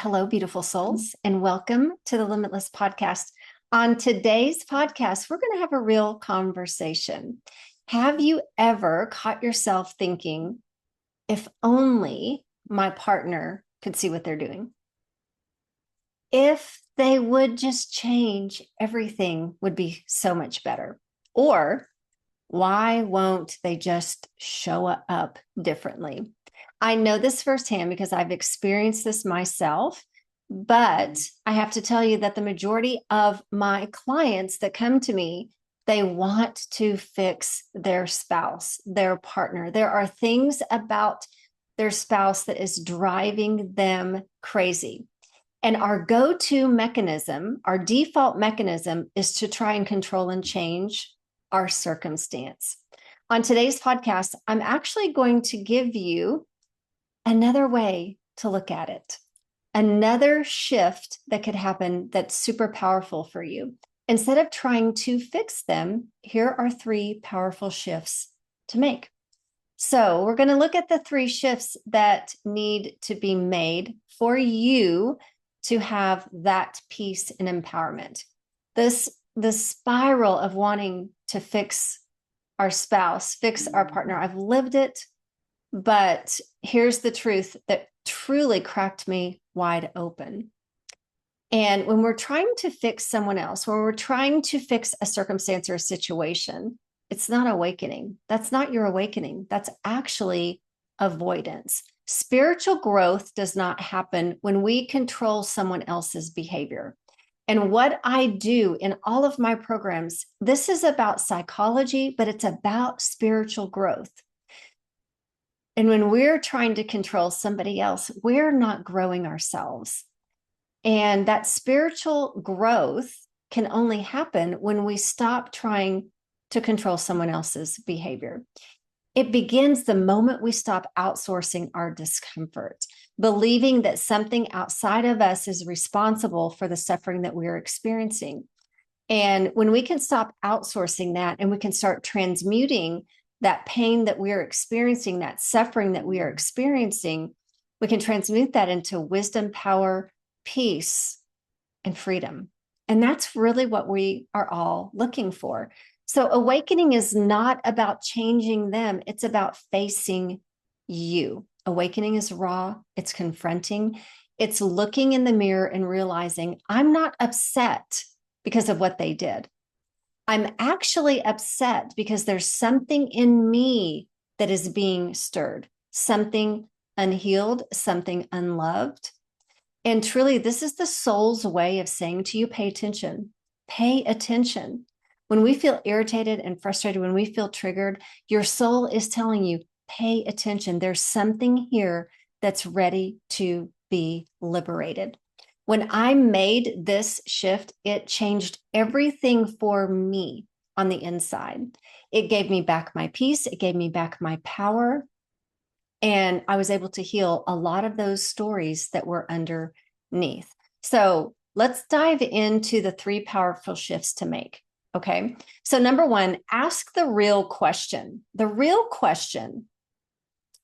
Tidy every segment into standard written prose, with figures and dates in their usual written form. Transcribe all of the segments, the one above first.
Hello, beautiful souls, and welcome to the Limitless Podcast. On today's podcast, we're going to have a real conversation. Have you ever caught yourself thinking, if only my partner could see what they're doing? If they would just change, everything would be so much better. Or why won't they just show up differently? I know this firsthand because I've experienced this myself, but I have to tell you that the majority of my clients that come to me, they want to fix their spouse, their partner. There are things about their spouse that is driving them crazy. And our go-to mechanism, our default mechanism, is to try and control and change our circumstance. On today's podcast, I'm actually going to give you another way to look at it, another shift that could happen that's super powerful for you. Instead of trying to fix them, here are 3 powerful shifts to make. So we're going to look at the 3 shifts that need to be made for you to have that peace and empowerment. The spiral of wanting to fix our spouse, fix our partner, I've lived it, but here's the truth that truly cracked me wide open. And when we're trying to fix someone else, when we're trying to fix a circumstance or a situation, it's not awakening. That's not your awakening. That's actually avoidance. Spiritual growth does not happen when we control someone else's behavior. And what I do in all of my programs, this is about psychology, but it's about spiritual growth. And when we're trying to control somebody else, we're not growing ourselves. And that spiritual growth can only happen when we stop trying to control someone else's behavior. It begins the moment we stop outsourcing our discomfort, believing that something outside of us is responsible for the suffering that we're experiencing. And when we can stop outsourcing that and we can start transmuting that pain that we're experiencing, that suffering that we are experiencing, we can transmute that into wisdom, power, peace, and freedom. And that's really what we are all looking for. So awakening is not about changing them. It's about facing you. Awakening is raw. It's confronting. It's looking in the mirror and realizing I'm not upset because of what they did. I'm actually upset because there's something in me that is being stirred, something unhealed, something unloved. And truly, this is the soul's way of saying to you, pay attention. Pay attention. When we feel irritated and frustrated, when we feel triggered, your soul is telling you, pay attention. There's something here that's ready to be liberated. When I made this shift, it changed everything for me on the inside. It gave me back my peace. It gave me back my power. And I was able to heal a lot of those stories that were underneath. So let's dive into the 3 powerful shifts to make. Okay. So number 1, ask the real question. The real question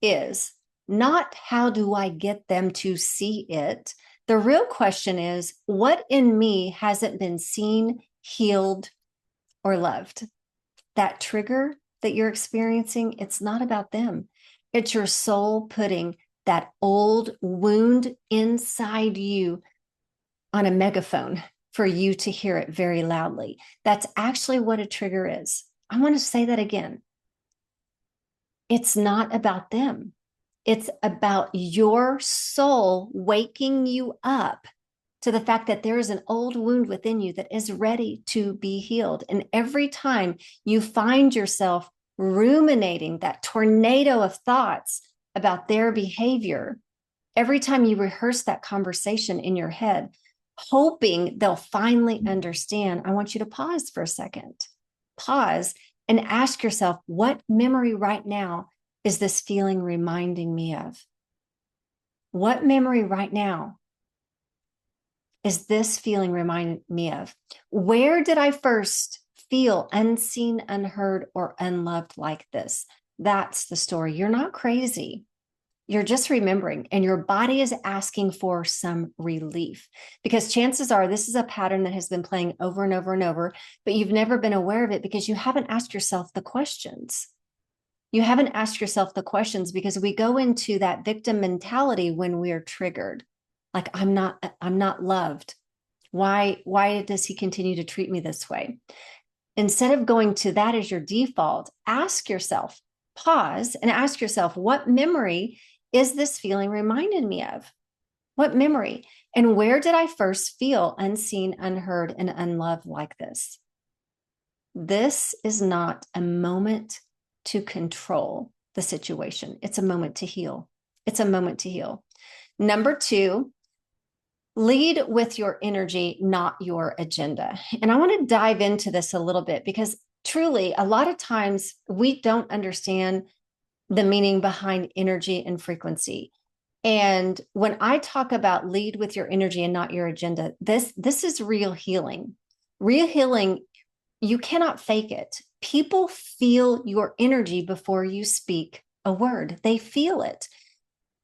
is not how do I get them to see it? The real question is what in me hasn't been seen, healed, or loved? That trigger that you're experiencing, it's not about them. It's your soul putting that old wound inside you on a megaphone for you to hear it very loudly. That's actually what a trigger is. I want to say that again. It's not about them. It's about your soul waking you up to the fact that there is an old wound within you that is ready to be healed. And every time you find yourself ruminating that tornado of thoughts about their behavior, every time you rehearse that conversation in your head, hoping they'll finally understand, I want you to pause for a second. Pause and ask yourself, what memory right now is this feeling reminding me of? What memory right now is this feeling reminding me of? Where did I first feel unseen, unheard, or unloved like this? That's the story. You're not crazy. You're just remembering, and your body is asking for some relief, because chances are this is a pattern that has been playing over and over and over, but you've never been aware of it because you haven't asked yourself the questions. You haven't asked yourself the questions because we go into that victim mentality when we're triggered. Like, I'm not loved. Why does he continue to treat me this way? Instead of going to that as your default, ask yourself, pause and ask yourself, what memory is this feeling reminding me of? What memory? And where did I first feel unseen, unheard, and unloved like this? This is not a moment to control the situation. It's a moment to heal. It's a moment to heal. Number 2, lead with your energy, not your agenda. And I want to dive into this a little bit because truly, a lot of times we don't understand the meaning behind energy and frequency. And when I talk about lead with your energy and not your agenda, this is real healing. Real healing, you cannot fake it. People feel your energy before you speak a word. They feel it.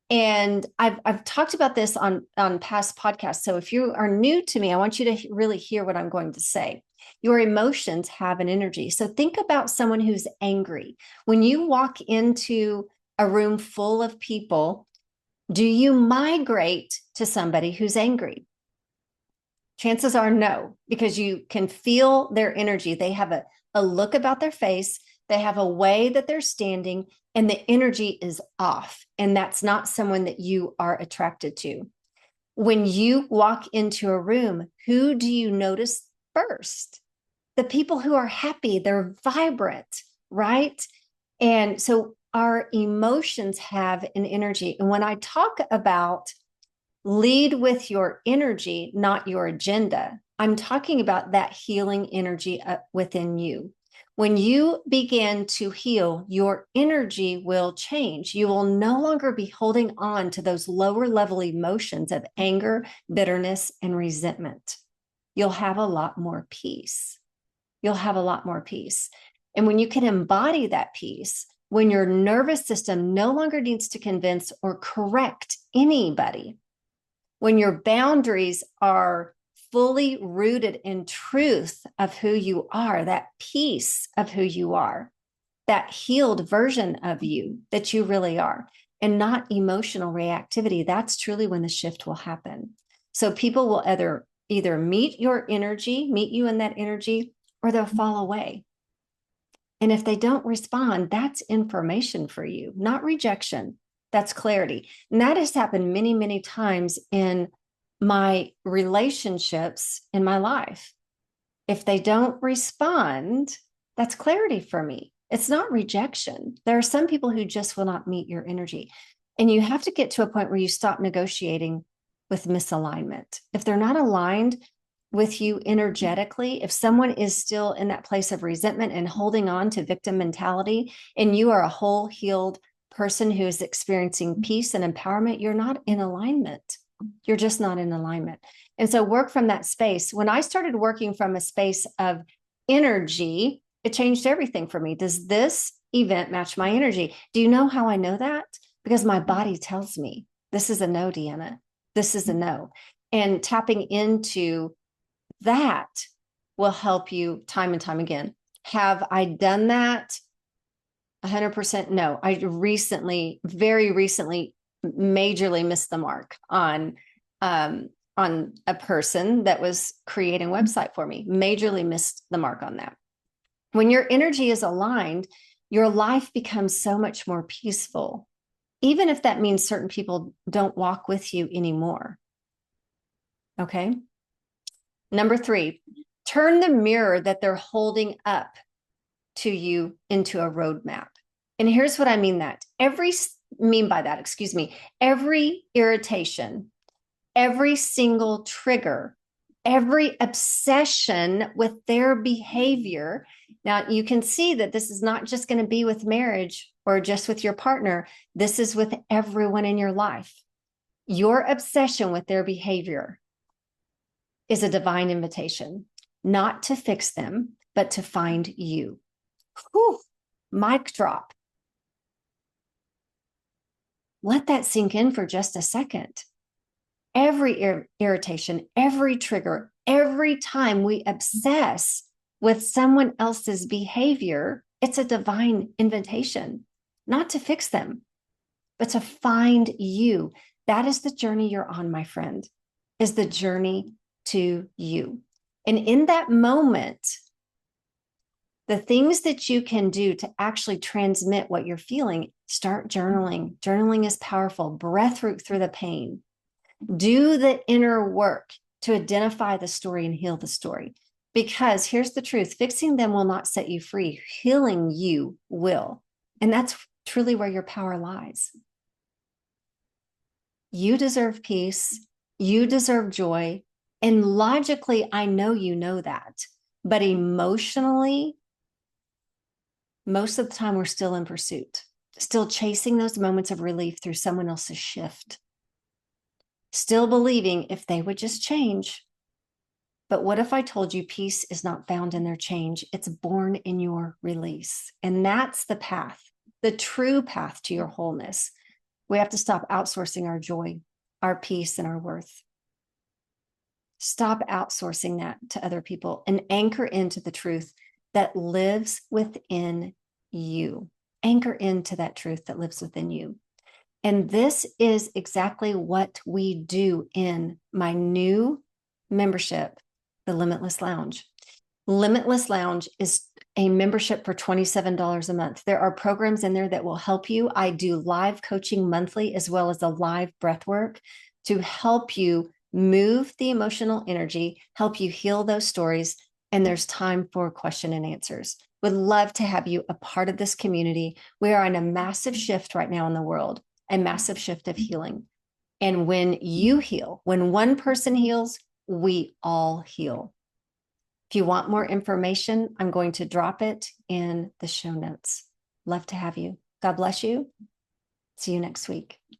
And I've talked about this on past podcasts. So if you are new to me, I want you to really hear what I'm going to say. Your emotions have an energy. So think about someone who's angry. When you walk into a room full of people, do you migrate to somebody who's angry? Chances are no, because you can feel their energy. They have a look about their face. They have a way that they're standing, and the energy is off. And that's not someone that you are attracted to. When you walk into a room, who do you notice first? The people who are happy, they're vibrant, right? And so our emotions have an energy. And when I talk about lead with your energy, not your agenda, I'm talking about that healing energy within you. When you begin to heal, your energy will change. You will no longer be holding on to those lower level emotions of anger, bitterness, and resentment. You'll have a lot more peace. You'll have a lot more peace. And when you can embody that peace, when your nervous system no longer needs to convince or correct anybody, when your boundaries are fully rooted in truth of who you are, that piece of who you are, that healed version of you that you really are, and not emotional reactivity, that's truly when the shift will happen. So people will either meet your energy, meet you in that energy, or they'll fall away. And if they don't respond, that's information for you, not rejection. That's clarity. And that has happened many, many times in my relationships in my life. If they don't respond, that's clarity for me. It's not rejection. There are some people who just will not meet your energy. And you have to get to a point where you stop negotiating with misalignment. If they're not aligned with you energetically, if someone is still in that place of resentment and holding on to victim mentality, and you are a whole healed person who is experiencing peace and empowerment, you're not in alignment. You're just not in alignment. And so work from that space. When I started working from a space of energy, it changed everything for me. Does this event match my energy? Do you know how I know that? Because my body tells me this is a no, Deanna. This is a no. And tapping into that will help you time and time again. Have I done that? 100% no. I very recently, majorly missed the mark on a person that was creating a website for me. Majorly missed the mark on that. When your energy is aligned, your life becomes so much more peaceful, even if that means certain people don't walk with you anymore. Okay. Number 3, turn the mirror that they're holding up to you into a roadmap. And here's what I mean by that, every irritation, every single trigger, every obsession with their behavior. Now you can see that this is not just going to be with marriage or just with your partner. This is with everyone in your life. Your obsession with their behavior is a divine invitation, not to fix them, but to find you. Whew, mic drop. Let that sink in for just a second. Every irritation, every trigger, every time we obsess with someone else's behavior, it's a divine invitation, not to fix them, but to find you. That is the journey you're on, my friend, is the journey to you. And in that moment, the things that you can do to actually transmit what you're feeling, start journaling. Journaling is powerful. Breath through the pain. Do the inner work to identify the story and heal the story. Because here's the truth, fixing them will not set you free. Healing you will. And that's truly where your power lies. You deserve peace. You deserve joy. And logically, I know you know that. But emotionally, most of the time, we're still in pursuit, still chasing those moments of relief through someone else's shift, still believing if they would just change. But what if I told you peace is not found in their change? It's born in your release. And that's the path, the true path to your wholeness. We have to stop outsourcing our joy, our peace, and our worth. Stop outsourcing that to other people and anchor into the truth that lives within you. Anchor into that truth that lives within you. And this is exactly what we do in my new membership, the Limitless Lounge. Limitless Lounge is a membership for $27 a month. There are programs in there that will help you. I do live coaching monthly as well as a live breath work to help you move the emotional energy, help you heal those stories. And there's time for question and answers. Would love to have you a part of this community. We are in a massive shift right now in the world, a massive shift of healing. And when you heal, when one person heals, we all heal. If you want more information, I'm going to drop it in the show notes. Love to have you. God bless you. See you next week.